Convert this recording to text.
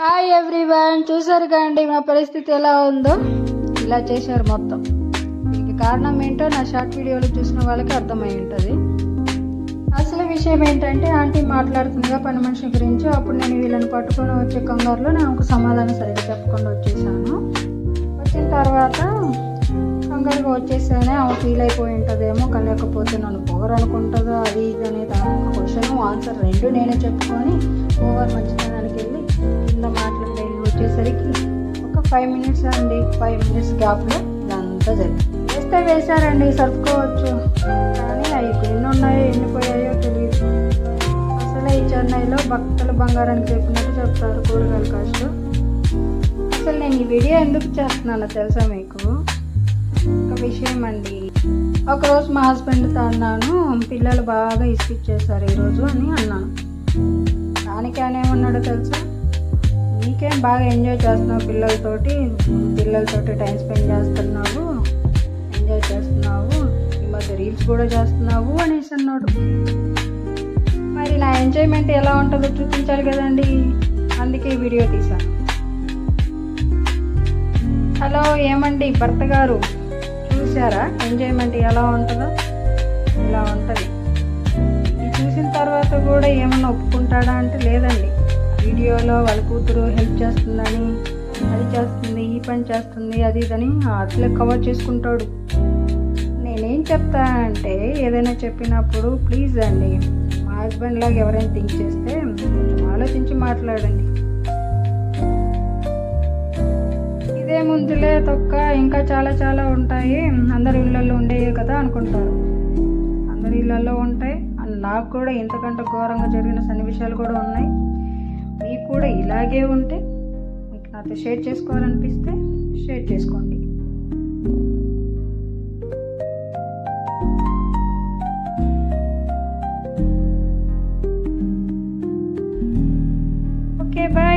Hi everyone, చూసారు కండి మా పరిస్థితి ఎలా ఉందో. ఇలా చేశారు మొత్తం. దీనికి కారణం ఏంటో నా షార్ట్ వీడియోలు చూసిన వాళ్ళకి అర్థమై ఉంటుంది. అసలు విషయం ఏంటంటే, ఆంటీ మాట్లాడుతుందిగా పని మనిషి గురించి. అప్పుడు నేను వీళ్ళని పట్టుకొని వచ్చే కంగారులో నాకు సమాధానం సరిగ్గా చెప్పకుండా వచ్చేసాను. వచ్చిన తర్వాత కంగారుగా వచ్చేసానే ఆమె ఫీల్ అయిపోయి ఉంటుందేమో, లేకపోతే నన్ను పొగరు అనుకుంటుందో అది ఇది అనేది ఒక క్వశ్చన్ ఆన్సర్ రెండు నేనే చెప్పుకొని ఓవర్ మంచితనానికి వెళ్ళి కింద మాట్లాడి వచ్చేసరికి ఒక 5 మినిట్స్ అండి. 5 మినిట్స్ గ్యాప్లో ఇదంతా జరిగింది. వేస్తే వేశారండి, సర్దుకోవచ్చు. కానీ అవి ఎన్ని ఉన్నాయో ఎన్ని పోయాయో తెలియదు. అసలు ఈ చెన్నైలో భక్తులు బంగారానికి చెప్పినట్టు చెప్తారు కూరగాయల కాస్ట్. అసలు నేను ఈ వీడియో ఎందుకు చేస్తున్నానో తెలుసా మీకు? ఒక విషయం అండి. ఒకరోజు మా హస్బెండ్తో అన్నాను, పిల్లలు బాగా ఇసుకిచ్చేసారు ఈరోజు అని అన్నాను. దానికి ఆయన ఏమన్నాడో తెలుసా? నీకేం బాగా ఎంజాయ్ చేస్తున్నావు పిల్లలతోటి టైం స్పెండ్ చేస్తున్నావు, ఎంజాయ్ చేస్తున్నావు, ఈ మధ్య రీల్స్ కూడా చేస్తున్నావు అనేసి అన్నాడు. మరి నా ఎంజాయ్మెంట్ ఎలా ఉంటుందో చూపించాలి కదండి, అందుకే ఈ వీడియో తీశాను. హలో, ఏమండి భర్త గారు, చూసారా ఎంజాయ్మెంట్ ఎలా ఉంటుందో? ఇలా ఉంటుంది. ఇది చూసిన తర్వాత కూడా ఏమన్నా ఒప్పుకుంటాడా అంటే లేదండి. వీడియోలో వాళ్ళ కూతురు హెల్ప్ చేస్తుందని, అది చేస్తుంది, ఈ పని చేస్తుంది, అది ఇదని అట్లే కవర్ చేసుకుంటాడు. నేనేం చెప్తా అంటే, ఏదైనా చెప్పినప్పుడు ప్లీజ్ అండి, మా హస్బెండ్ లాగా ఎవరైనా థింక్ చేస్తే కొంచెం ఆలోచించి మాట్లాడండి. ఇదే ముందులే తొక్క, ఇంకా చాలా చాలా ఉంటాయి, అందరి ఇళ్ళల్లో ఉండేవి కదా అనుకుంటారు. అందరి ఇళ్ళల్లో ఉంటాయి. నాకు కూడా ఇంతకంటే ఘోరంగా జరిగిన సన్నివేశాలు కూడా ఉన్నాయి. మీకు కూడా ఇలాగే ఉంటే, మీకు నాతో షేర్ చేసుకోవాలనిపిస్తే షేర్ చేసుకోండి. Okay, bye.